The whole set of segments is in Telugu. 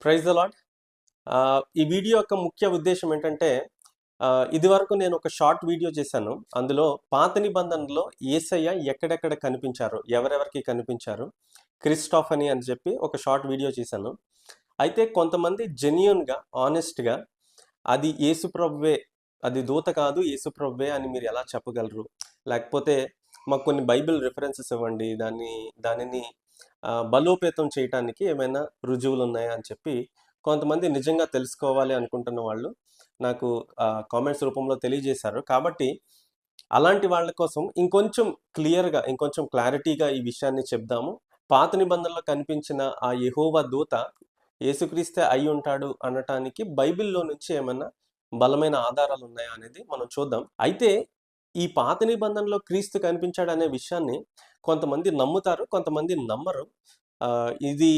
Praise the lord. ఈ వీడియో యొక్క ముఖ్య ఉద్దేశం ఏంటంటే, ఇదివరకు నేను ఒక షార్ట్ వీడియో చేశాను. అందులో పాత నిబంధనలో యేసయ్య ఎక్కడెక్కడ కనిపించారు, ఎవరెవరికి కనిపించారు, క్రిస్టాఫ్ అని చెప్పి ఒక షార్ట్ వీడియో చేశాను. అయితే కొంతమంది జెన్యూన్గా, ఆనెస్ట్గా అది యేసుప్రభువే, అది దూత కాదు యేసుప్రభువే అని మీరు ఎలా చెప్పగలరు, లేకపోతే మాకు కొన్ని బైబిల్ రిఫరెన్సెస్ ఇవ్వండి, దానిని బలోపేతం చేయటానికి ఏమైనా రుజువులు ఉన్నాయా అని చెప్పి కొంతమంది నిజంగా తెలుసుకోవాలి అనుకుంటున్న వాళ్ళు నాకు కామెంట్స్ రూపంలో తెలియజేశారు. కాబట్టి అలాంటి వాళ్ళ కోసం ఇంకొంచెం క్లియర్గా, ఇంకొంచెం క్లారిటీగా ఈ విషయాన్ని చెప్దాము. పాత నిబంధనలో కనిపించిన ఆ యెహోవా దూత యేసుక్రీస్తే అయి ఉంటాడు అనటానికి బైబిల్లో నుంచి ఏమైనా బలమైన ఆధారాలు ఉన్నాయా అనేది మనం చూద్దాం. అయితే ఈ పాత నిబంధనలో క్రీస్తు కనిపించాడు అనే విషయాన్ని కొంతమంది నమ్ముతారు, కొంతమంది నమ్మరు. ఇది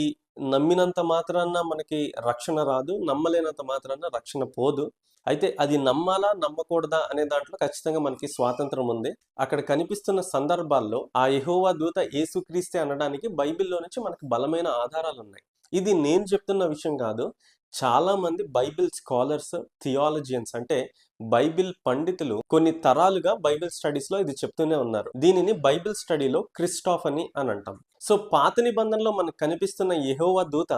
నమ్మినంత మాత్రాన మనకి రక్షణ రాదు, నమ్మలేనంత మాత్రాన రక్షణ పోదు. అయితే అది నమ్మాలా నమ్మకూడదా అనే దాంట్లో ఖచ్చితంగా మనకి స్వాతంత్రం ఉంది. అక్కడ కనిపిస్తున్న సందర్భాల్లో ఆ యెహోవా దూత యేసుక్రీస్తే అనడానికి బైబిల్లో నుంచి మనకి బలమైన ఆధారాలు ఉన్నాయి. ఇది నేను చెప్తున్న విషయం కాదు. చాలా మంది బైబిల్ స్కాలర్స్, థియాలజియన్స్ అంటే బైబిల్ పండితులు కొన్ని తరాలుగా బైబిల్ స్టడీస్లో ఇది చెప్తూనే ఉన్నారు. దీనిని బైబిల్ స్టడీలో క్రిస్టాఫ్ అని అంటాం. సో పాత నిబంధనలో మనకు కనిపిస్తున్న యెహోవా దూత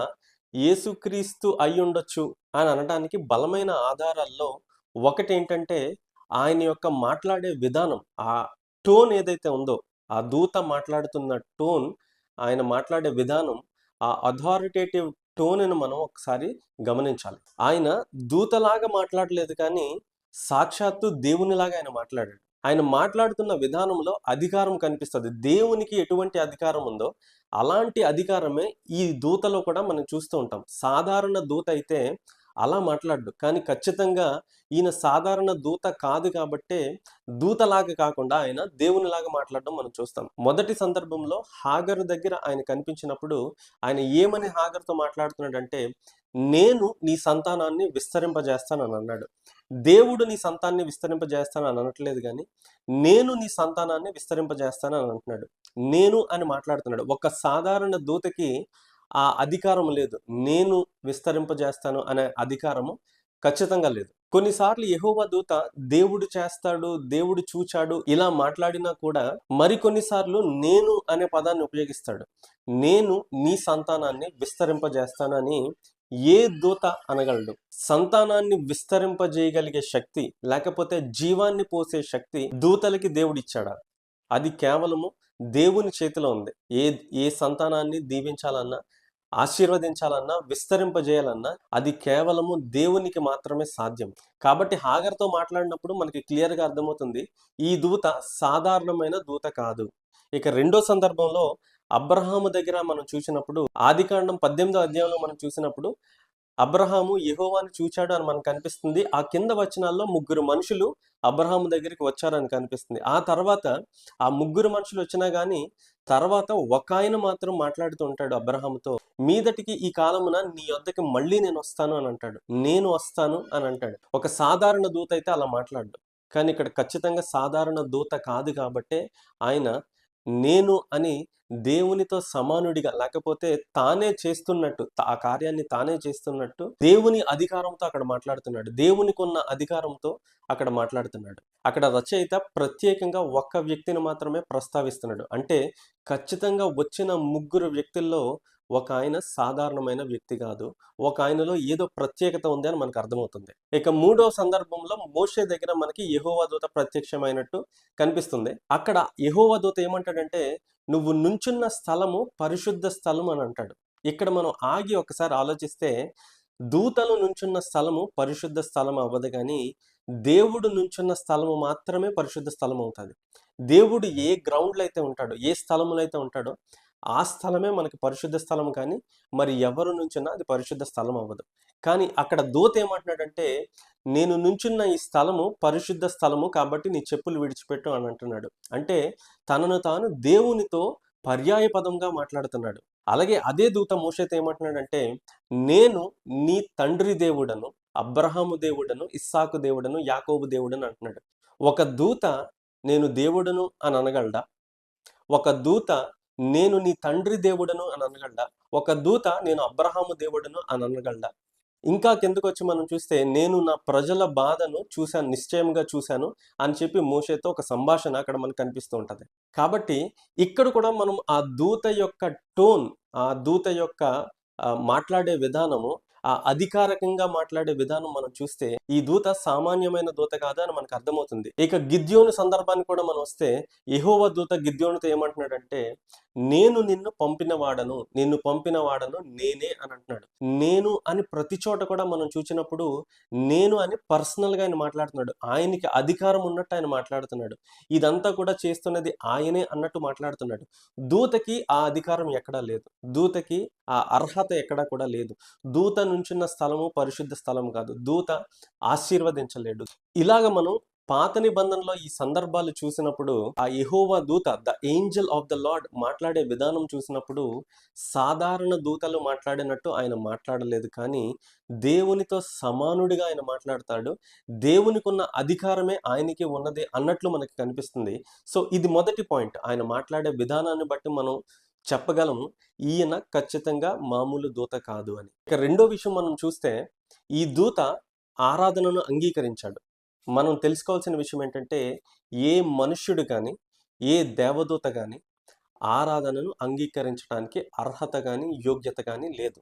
యేసుక్రీస్తు అయి ఉండొచ్చు అని అనడానికి బలమైన ఆధారాల్లో ఒకటి ఏంటంటే, ఆయన యొక్క మాట్లాడే విధానం, ఆ టోన్ ఏదైతే ఉందో, ఆ దూత మాట్లాడుతున్న టోన్, ఆయన మాట్లాడే విధానం, ఆ అథారిటేటివ్ టోన్ను మనం ఒకసారి గమనించాలి. ఆయన దూతలాగా మాట్లాడలేదు, కానీ సాక్షాత్తు దేవునిలాగా ఆయన మాట్లాడాడు. ఆయన మాట్లాడుతున్న విధానంలో అధికారం కనిపిస్తుంది. దేవునికి ఎటువంటి అధికారం ఉందో అలాంటి అధికారమే ఈ దూతలో కూడా మనం చూస్తూ ఉంటాం. సాధారణ దూత అయితే అలా మాట్లాడు, కానీ ఖచ్చితంగా ఈయన సాధారణ దూత కాదు కాబట్టే దూతలాగా కాకుండా ఆయన దేవునిలాగా మాట్లాడడం మనం చూస్తాం. మొదటి సందర్భంలో హాగరు దగ్గర ఆయన కనిపించినప్పుడు ఆయన ఏమని హాగరుతో మాట్లాడుతున్నాడంటే, నేను నీ సంతానాన్ని విస్తరింపజేస్తానని అన్నాడు. దేవుడు నీ సంతానాన్ని విస్తరింపజేస్తాను అని అనట్లేదు, కానీ నేను నీ సంతానాన్ని విస్తరింపజేస్తాను అని అంటున్నాడు. నేను అని మాట్లాడుతున్నాడు. ఒక సాధారణ దూతకి ఆ అధికారం లేదు. నేను విస్తరింపజేస్తాను అనే అధికారము ఖచ్చితంగా లేదు. కొన్నిసార్లు యెహోవా దూత దేవుడు చేస్తాడు, దేవుడు చూచాడు ఇలా మాట్లాడినా కూడా మరికొన్నిసార్లు నేను అనే పదాన్ని ఉపయోగిస్తాడు. నేను నీ సంతానాన్ని విస్తరింపజేస్తానని ఏ దూత అనగలడు? సంతానాన్ని విస్తరింపజేయగలిగే శక్తి, లేకపోతే జీవాన్ని పోసే శక్తి దూతలకి దేవుడిచ్చాడా? అది కేవలము దేవుని చేతిలో ఉంది. ఏ సంతానాన్ని దీవించాలన్నా, ఆశీర్వదించాలన్నా, విస్తరింపజేయాలన్నా అది కేవలము దేవునికి మాత్రమే సాధ్యం. కాబట్టి హాగర్తో మాట్లాడినప్పుడు మనకి క్లియర్గా అర్థమవుతుంది, ఈ దూత సాధారణమైన దూత కాదు. ఇక రెండో సందర్భంలో అబ్రహాము దగ్గర మనం చూసినప్పుడు, ఆదికాండం 18వ అధ్యాయంలో మనం చూసినప్పుడు అబ్రహాము యెహోవాను చూచాడు అని మనకు కనిపిస్తుంది. ఆ కింద వచనాల్లో ముగ్గురు మనుషులు అబ్రహాము దగ్గరికి వచ్చారని కనిపిస్తుంది. ఆ తర్వాత ఆ ముగ్గురు మనుషులు వచ్చినా కానీ తర్వాత ఒక ఆయన మాత్రం మాట్లాడుతూ ఉంటాడు అబ్రహాముతో, మీదటికి ఈ కాలమున నీ యొద్దకి మళ్ళీ నేను వస్తాను అని అంటాడు. నేను వస్తాను అని అంటాడు. ఒక సాధారణ దూత అయితే అలా మాట్లాడు, కానీ ఇక్కడ ఖచ్చితంగా సాధారణ దూత కాదు కాబట్టే ఆయన నేను అని దేవునితో సమానుడిగా, లేకపోతే తానే చేస్తున్నట్టు, ఆ కార్యాన్ని తానే చేస్తున్నట్టు దేవుని అధికారంతో అక్కడ మాట్లాడుతున్నాడు. దేవునికి ఉన్న అధికారంతో అక్కడ మాట్లాడుతున్నాడు. అక్కడ రచయిత ప్రత్యేకంగా ఒక్క వ్యక్తిని మాత్రమే ప్రస్తావిస్తున్నాడు. అంటే ఖచ్చితంగా వచ్చిన ముగ్గురు వ్యక్తుల్లో ఒక ఆయన సాధారణమైన వ్యక్తి కాదు, ఒక ఆయనలో ఏదో ప్రత్యేకత ఉంది అని మనకు అర్థమవుతుంది. ఇక మూడో సందర్భంలో మోషే దగ్గర మనకి యెహోవా దూత ప్రత్యక్షమైనట్టు కనిపిస్తుంది. అక్కడ యెహోవా దూత ఏమంటాడంటే, నువ్వు నుంచున్న స్థలము పరిశుద్ధ స్థలం అని అంటాడు. ఇక్కడ మనం ఆగి ఒకసారి ఆలోచిస్తే, దూతలు నుంచున్న స్థలము పరిశుద్ధ స్థలం అవ్వదు, కానీ దేవుడు నుంచున్న స్థలము మాత్రమే పరిశుద్ధ స్థలం అవుతుంది. దేవుడు ఏ గ్రౌండ్లో అయితే ఉంటాడో, ఏ స్థలంలో అయితే ఉంటాడో ఆ స్థలమే మనకి పరిశుద్ధ స్థలం, కానీ మరి ఎవరు నుంచున్నా అది పరిశుద్ధ స్థలం అవ్వదు. కానీ అక్కడ దూత ఏమంటున్నాడంటే, నేను నుంచున్న ఈ స్థలము పరిశుద్ధ స్థలము కాబట్టి నీ చెప్పులు విడిచిపెట్టు అని అంటున్నాడు. అంటే తనను తాను దేవునితో పర్యాయ పదంగా మాట్లాడుతున్నాడు. అలాగే అదే దూత మోషేతో ఏమంటున్నాడంటే, నేను నీ తండ్రి దేవుడను, అబ్రహాము దేవుడను, ఇస్సాకు దేవుడను, యాకోబు దేవుడను అంటున్నాడు. ఒక దూత నేను దేవుడను అని అనగలడా? ఒక దూత నేను నీ తండ్రి దేవుడను అని అనగలడా? ఒక దూత నేను అబ్రహాము దేవుడను అని అనగలడా? ఇంకా కిందకొచ్చి మనం చూస్తే నేను నా ప్రజల బాధను చూశాను, నిశ్చయంగా చూశాను అని చెప్పి మోషేతో ఒక సంభాషణ అక్కడ మనకు కనిపిస్తూ ఉంటది. కాబట్టి ఇక్కడ కూడా మనం ఆ దూత యొక్క టోన్, ఆ దూత యొక్క మాట్లాడే విధానము, ఆ అధికారికంగా మాట్లాడే విధానం మనం చూస్తే ఈ దూత సామాన్యమైన దూత కాదు అని మనకు అర్థమవుతుంది. ఇక గిద్యోను సందర్భానికి కూడా మనం వస్తే యెహోవా దూత గిద్యోనుతో ఏమంటున్నాడంటే, నేను నిన్ను పంపిన వాడను నేనే అని అంటున్నాడు. నేను అని ప్రతి చోట కూడా మనం చూసినప్పుడు నేను అని పర్సనల్గా ఆయన మాట్లాడుతున్నాడు. ఆయనకి అధికారం ఉన్నట్టు ఆయన మాట్లాడుతున్నాడు. ఇదంతా కూడా చేస్తున్నది ఆయనే అన్నట్టు మాట్లాడుతున్నాడు. దూతకి ఆ అధికారం ఎక్కడా లేదు. దూతకి ఆ అర్హత ఎక్కడా కూడా లేదు. దూత నుంచున్న స్థలము పరిశుద్ధ స్థలం కాదు. దూత ఆశీర్వదించలేడు. ఇలాగ మనం పాత నిబంధనలో ఈ సందర్భాలు చూసినప్పుడు ఆ యెహోవా దూత, the Angel of the lord మాట్లాడే విధానం చూసినప్పుడు సాధారణ దూతలు మాట్లాడినట్టు ఆయన మాట్లాడలేదు, కానీ దేవునితో సమానుడిగా ఆయన మాట్లాడతాడు. దేవునికి ఉన్న అధికారమే ఆయనకి ఉన్నది అన్నట్లు మనకి కనిపిస్తుంది. సో ఇది మొదటి పాయింట్. ఆయన మాట్లాడే విధానాన్ని బట్టి మనం చెప్పగలము ఈయన ఖచ్చితంగా మామూలు దూత కాదు అని. ఇక రెండో విషయం మనం చూస్తే ఈ దూత ఆరాధనను అంగీకరించాడు. మనం తెలుసుకోవాల్సిన విషయం ఏంటంటే ఏ మనుష్యుడు కానీ ఏ దేవదూత కానీ ఆరాధనను అంగీకరించడానికి అర్హత కానీ యోగ్యత కానీ లేదు.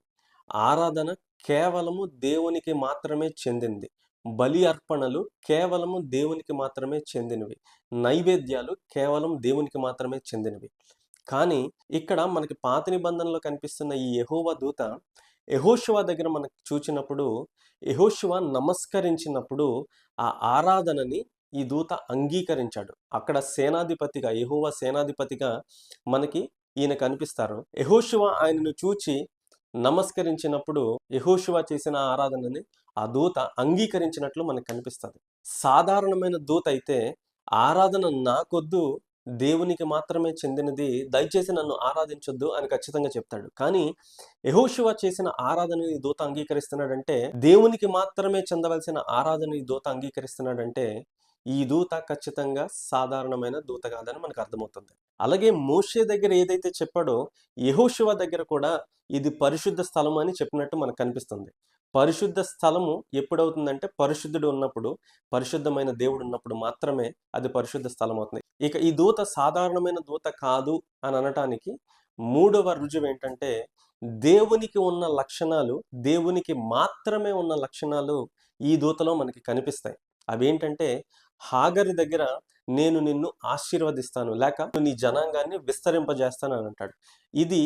ఆరాధన కేవలము దేవునికి మాత్రమే చెందింది. బలి అర్పణలు కేవలము దేవునికి మాత్రమే చెందినవి. నైవేద్యాలు కేవలం దేవునికి మాత్రమే చెందినవి. కానీ ఇక్కడ మనకి పాత నిబంధనలో కనిపిస్తున్న ఈ యెహోవా దూత యెహోషువ దగ్గర మనకు చూచినప్పుడు యెహోషువ నమస్కరించినప్పుడు ఆ ఆరాధనని ఈ దూత అంగీకరించాడు. అక్కడ సేనాధిపతిగా యెహోవా సేనాధిపతిగా మనకి ఈయన కనిపిస్తారు. యెహోషువ ఆయనను చూచి నమస్కరించినప్పుడు యెహోషువ చేసిన ఆరాధనని ఆ దూత అంగీకరించినట్లు మనకు కనిపిస్తుంది. సాధారణమైన దూత అయితే ఆరాధన నాకొద్దు, దేవునికి మాత్రమే చెందినది, దయచేసి నన్ను ఆరాధించొద్దు అని ఖచ్చితంగా చెప్తాడు. కానీ యెహోషువ చేసిన ఆరాధనని దూత అంగీకరిస్తున్నాడంటే, దేవునికి మాత్రమే చెందవలసిన ఆరాధన ఈ దూత అంగీకరిస్తున్నాడంటే ఈ దూత ఖచ్చితంగా సాధారణమైన దూత కాదని మనకు అర్థమవుతుంది. అలాగే మోషే దగ్గర ఏదైతే చెప్పాడో యెహోషువ దగ్గర కూడా ఇది పరిశుద్ధ స్థలం అని చెప్పినట్టు మనకు కనిపిస్తుంది. పరిశుద్ధ స్థలము ఎప్పుడవుతుందంటే పరిశుద్ధుడు ఉన్నప్పుడు, పరిశుద్ధమైన దేవుడు ఉన్నప్పుడు మాత్రమే అది పరిశుద్ధ స్థలం అవుతుంది. ఇక ఈ దూత సాధారణమైన దూత కాదు అని అనటానికి మూడవ రుజువు ఏంటంటే దేవునికి ఉన్న లక్షణాలు, దేవునికి మాత్రమే ఉన్న లక్షణాలు ఈ దూతలో మనకి కనిపిస్తాయి. అవేంటంటే హాగరి దగ్గర నేను నిన్ను ఆశీర్వదిస్తాను, లేక నీ జనాంగాన్ని విస్తరింపజేస్తాను అని అంటాడు. ఇది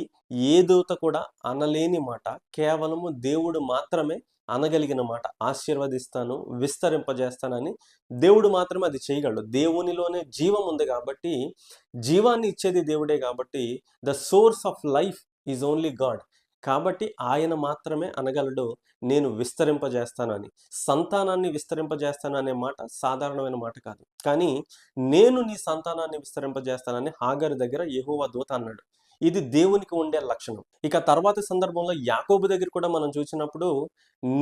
ఏ దూత కూడా అనలేని మాట, కేవలము దేవుడు మాత్రమే అనగలిగిన మాట. ఆశీర్వదిస్తాను, విస్తరింపజేస్తానని దేవుడు మాత్రమే అది చేయగలడు. దేవునిలోనే జీవం ఉంది కాబట్టి, జీవాన్ని ఇచ్చేది దేవుడే కాబట్టి, the source of life is only God. కాబట్టి ఆయన మాత్రమే అనగలడు నేను విస్తరింపజేస్తానని. సంతానాన్ని విస్తరింపజేస్తాను అనే మాట సాధారణమైన మాట కాదు. కానీ నేను నీ సంతానాన్ని విస్తరింపజేస్తానని హాగరు దగ్గర యెహోవా దూత అన్నాడు. ఇది దేవునికి ఉండే లక్షణం. ఇక తర్వాతి సందర్భంలో యాకోబు దగ్గర కూడా మనం చూసినప్పుడు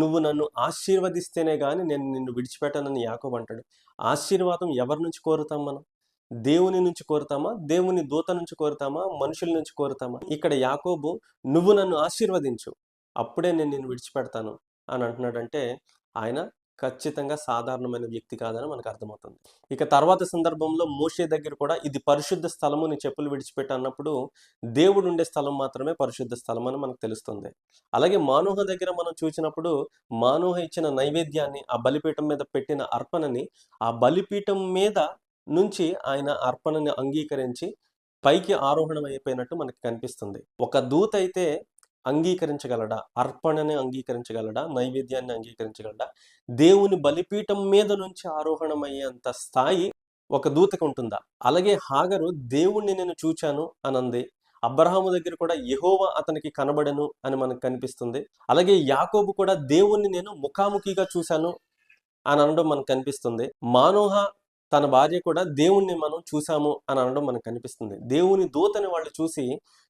నువ్వు నన్ను ఆశీర్వదిస్తేనే గాని నేను నిన్ను విడిచిపెట్టానని యాకోబు అంటాడు. ఆశీర్వాదం ఎవరి నుంచి కోరుతాం మనం? దేవుని నుంచి కోరుతామా, దేవుని దూత నుంచి కోరుతామా, మనుషుల నుంచి కోరుతామా? ఇక్కడ యాకోబు నువ్వు నన్ను ఆశీర్వదించు, అప్పుడే నేను నిన్ను విడిచిపెడతాను అని అంటున్నాడంటే ఆయన ఖచ్చితంగా సాధారణమైన వ్యక్తి కాదని మనకు అర్థమవుతుంది. ఇక తర్వాత సందర్భంలో మోషే దగ్గర కూడా ఇది పరిశుద్ధ స్థలము, నీ చెప్పులు విడిచిపెట్టు అన్నప్పుడు దేవుడు ఉండే స్థలం మాత్రమే పరిశుద్ధ స్థలం అని మనకు తెలుస్తుంది. అలాగే మానోహ దగ్గర మనం చూసినప్పుడు మానోహ ఇచ్చిన నైవేద్యాన్ని, ఆ బలిపీఠం మీద పెట్టిన అర్పణని, ఆ బలిపీఠం మీద నుంచి ఆయన అర్పణని అంగీకరించి పైకి ఆరోహణం అయిపోయినట్టు మనకి కనిపిస్తుంది. ఒక దూత అయితే అంగీకరించగలడా? అర్పణని అంగీకరించగలడా? నైవేద్యాన్ని అంగీకరించగలడా? దేవుని బలిపీఠం మీద నుంచి ఆరోహణమయ్యేంత స్థాయి ఒక దూతకు ఉంటుందా? అలాగే హాగరు దేవుణ్ణి నేను చూచాను అనంది. అబ్రహాము దగ్గర కూడా యెహోవా అతనికి కనబడెను అని మనకు కనిపిస్తుంది. అలాగే యాకోబు కూడా దేవుణ్ణి నేను ముఖాముఖిగా చూశాను అని అనడం మనకు కనిపిస్తుంది. మానోహ తన భార్య కూడా దేవుణ్ణి మనం చూసాము అని అనడం మనకు కనిపిస్తుంది. దేవుని దూతని వాళ్ళు చూసి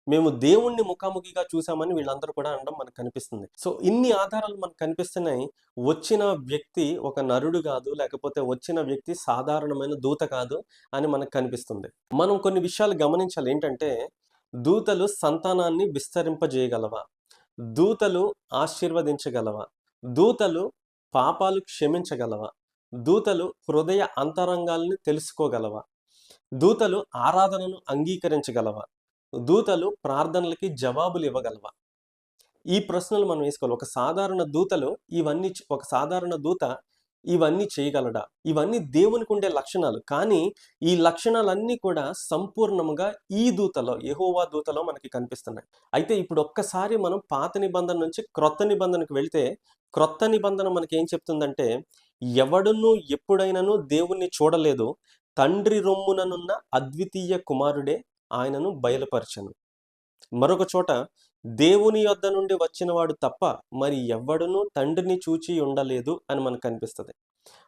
మేము దేవుణ్ణి ముఖాముఖిగా చూసామని వీళ్ళందరూ కూడా అనడం మనకు కనిపిస్తుంది. సో ఇన్ని ఆధారాలు మనకు కనిపిస్తున్నాయి. వచ్చిన వ్యక్తి ఒక నరుడు కాదు, లేకపోతే వచ్చిన వ్యక్తి సాధారణమైన దూత కాదు అని మనకు కనిపిస్తుంది. మనం కొన్ని విషయాలు గమనించాలి. ఏంటంటే దూతలు సంతానాన్ని విస్తరింపజేయగలవా? దూతలు ఆశీర్వదించగలవా? దూతలు పాపాలు క్షమించగలవా? దూతలు హృదయ అంతరంగాల్ని తెలుసుకోగలవా? దూతలు ఆరాధనను అంగీకరించగలవా? దూతలు ప్రార్థనలకి జవాబులు ఇవ్వగలవా? ఈ ప్రశ్నలు మనం వేసుకోవాలి. ఒక సాధారణ దూత ఇవన్నీ చేయగలడా? ఇవన్నీ దేవునికి ఉండే లక్షణాలు. కానీ ఈ లక్షణాలన్నీ కూడా సంపూర్ణముగా ఈ దూతలో, యెహోవా దూతలో మనకి కనిపిస్తున్నాయి. అయితే ఇప్పుడు ఒక్కసారి మనం పాత నిబంధన నుంచి క్రొత్త నిబంధనకు వెళ్తే, క్రొత్త నిబంధన మనకేం చెప్తుందంటే, ఎవడునూ ఎప్పుడైనను దేవుణ్ణి చూడలేదు. తండ్రి రొమ్ముననున్న అద్వితీయ కుమారుడే ఆయనను బయలుపరచెను. మరొక చోట, దేవుని యొద్ద నుండి వచ్చినవాడు తప్ప మరి ఎవ్వడునూ తండ్రిని చూచి ఉండలేదు అని మనకు కనిపిస్తది.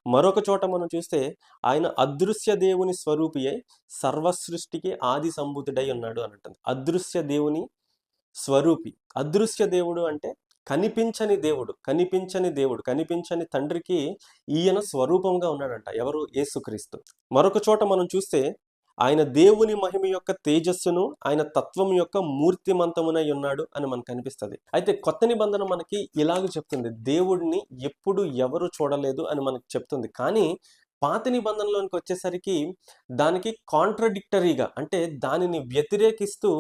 మరొక చోట మనం చూస్తే, ఆయన అదృశ్య దేవుని స్వరూపి అయి సర్వసృష్టికి ఆది సంభూతుడై ఉన్నాడు అని అంటుంది. అదృశ్య దేవుని స్వరూపి. అదృశ్య దేవుడు అంటే కనిపించని దేవుడు. కనిపించని తండ్రికి ఈయన స్వరూపంగా ఉన్నాడంట. ఎవరు? యేసుక్రీస్తు. మరొక చోట మనం చూస్తే, ఆయన దేవుని మహిమ యొక్క తేజస్సును, ఆయన తత్వం యొక్క మూర్తిమంతమునై ఉన్నాడు అని మనకు కనిపిస్తది. అయితే కొత్త నిబంధన మనకి ఇలాగ చెప్తుంది, దేవుడిని ఎప్పుడు ఎవరు చూడలేదు అని మనకు చెప్తుంది. కానీ పాత నిబంధనలోనికి వచ్చేసరికి దానికి కాంట్రడిక్టరీగా, అంటే దానిని వ్యతిరేకిస్తూ,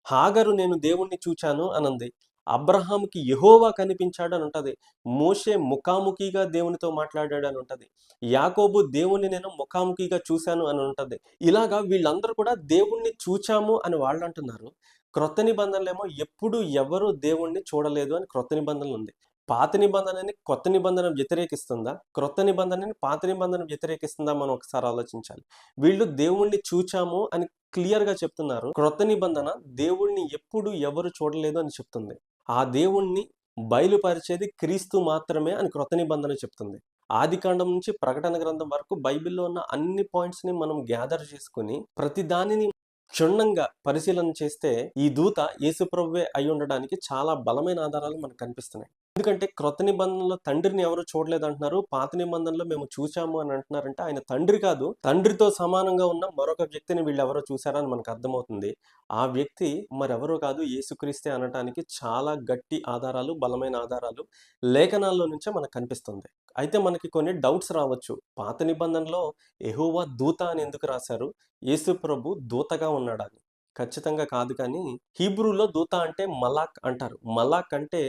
హాగరు నేను దేవుణ్ణి చూచాను అనంది. అబ్రహాముకి యెహోవా కనిపించాడు అని ఉంటది. మోషే ముఖాముఖిగా దేవునితో మాట్లాడాడు అని ఉంటది. యాకోబు దేవుణ్ణి నేను ముఖాముఖిగా చూశాను అని ఉంటది. ఇలాగా వీళ్ళందరూ కూడా దేవుణ్ణి చూచాము అని వాళ్ళు అంటున్నారు. క్రొత్త నిబంధనలేమో ఎప్పుడు ఎవరు దేవుణ్ణి చూడలేదు అని క్రొత్త నిబంధనలు ఉంది. పాత నిబంధనని కొత్త నిబంధన వ్యతిరేకిస్తుందా? క్రొత్త నిబంధనని పాత నిబంధన వ్యతిరేకిస్తుందా? మనం ఒకసారి ఆలోచించాలి. వీళ్ళు దేవుణ్ణి చూచాము అని క్లియర్‌గా చెప్తున్నారు. క్రొత్త నిబంధన దేవుణ్ణి ఎప్పుడు ఎవరు చూడలేదు అని చెప్తుంది. ఆ దేవుణ్ణి బయలుపరిచేది క్రీస్తు మాత్రమే అని క్రొత్త నిబంధన చెప్తుంది. ఆదికాండం నుంచి ప్రకటన గ్రంథం వరకు బైబిల్‌లో ఉన్న అన్ని పాయింట్స్‌ని మనం గ్యాదర్ చేసుకొని, ప్రతి దానిని క్షుణ్ణంగా పరిశీలన చేస్తే, ఈ దూత యేసు ప్రభువే అయ్యుండడానికి చాలా బలమైన ఆధారాలు మనకు కనిపిస్తున్నాయి. ఎందుకంటే క్రొత్త నిబంధనలో తండ్రిని ఎవరు చూడలేదంటున్నారు. పాత నిబంధనలో మేము చూచాము అని అంటున్నారంటే, ఆయన తండ్రి కాదు, తండ్రితో సమానంగా ఉన్న మరొక వ్యక్తిని వీళ్ళెవరో చూసారని మనకు అర్థమవుతుంది. ఆ వ్యక్తి మరెవరో కాదు, యేసుక్రీస్తే అనటానికి చాలా గట్టి ఆధారాలు, బలమైన ఆధారాలు లేఖనాల్లో నుంచే మనకు కనిపిస్తుంది. అయితే మనకి కొన్ని డౌట్స్ రావచ్చు. పాత నిబంధనలో యెహోవా దూత అని ఎందుకు రాశారు? యేసు ప్రభు దూతగా ఉన్నాడా అని? ఖచ్చితంగా కాదు. కానీ హీబ్రూలో దూత అంటే మలాక్ అంటారు. మలాక్ అంటే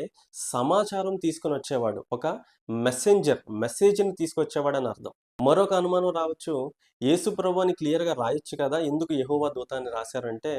సమాచారం తీసుకొని వచ్చేవాడు. ఒక మెసేజ్‌ని తీసుకొచ్చేవాడు అని అర్థం. మరొక అనుమానం రావచ్చు. యేసు ప్రభు అని క్లియర్‌గా రాయొచ్చు కదా! ఎందుకు యెహోవా దూత అని రాశారంటే,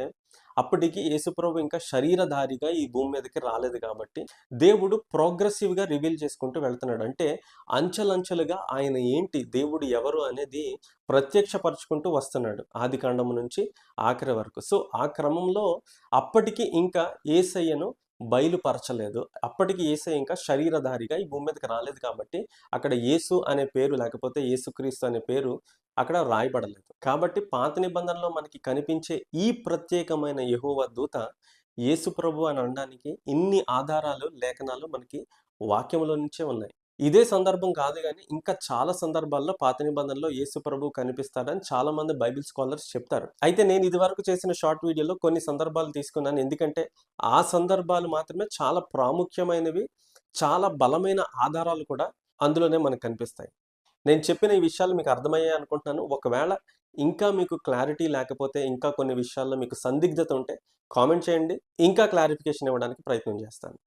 అప్పటికి యేసు ప్రభు ఇంకా శరీరధారిగా ఈ భూమి మీదకి రాలేదు కాబట్టి, దేవుడు ప్రోగ్రెసివ్‌గా రివీల్ చేసుకుంటూ వెళ్తున్నాడు. అంటే అంచెలంచెలుగా ఆయన ఏంటి, దేవుడు ఎవరు అనేది ప్రత్యక్షపరుచుకుంటూ వస్తున్నాడు. ఆదికాండం నుంచి ఆఖరి వరకు. సో, ఆ క్రమంలో అప్పటికి ఇంకా యేసయ్యను బయలుపరచలేదు. అప్పటికి యేసయ్య ఇంకా శరీరధారిగా ఈ భూమి మీదకి రాలేదు కాబట్టి, అక్కడ యేసు అనే పేరు, లేకపోతే యేసుక్రీస్తు అనే పేరు అక్కడ రాయబడలేదు. కాబట్టి పాత నిబంధనలో మనకి కనిపించే ఈ ప్రత్యేకమైన యెహోవా దూత యేసు ప్రభు అని అనడానికి ఇన్ని ఆధారాలు, లేఖనాలు మనకి వాక్యంలో నుంచే ఉన్నాయి. ఇదే సందర్భం కాదు గానీ, ఇంకా చాలా సందర్భాల్లో పాత నిబంధనలో యేసు ప్రభువు కనిపిస్తాడని చాలా మంది బైబిల్ స్కాలర్స్ చెప్తారు. అయితే నేను ఇదివరకు చేసిన షార్ట్ వీడియోలో కొన్ని సందర్భాలు తీసుకున్నాను. ఎందుకంటే ఆ సందర్భాలు మాత్రమే చాలా ప్రాముఖ్యమైనవి, చాలా బలమైన ఆధారాలు కూడా అందులోనే మనకు కనిపిస్తాయి. నేను చెప్పిన ఈ విషయాలు మీకు అర్థమయ్యాయి అనుకుంటున్నాను. ఒకవేళ ఇంకా మీకు క్లారిటీ లేకపోతే, ఇంకా కొన్ని విషయాల్లో మీకు సందిగ్ధత ఉంటే కామెంట్ చేయండి. ఇంకా క్లారిఫికేషన్ ఇవ్వడానికి ప్రయత్నం చేస్తాను.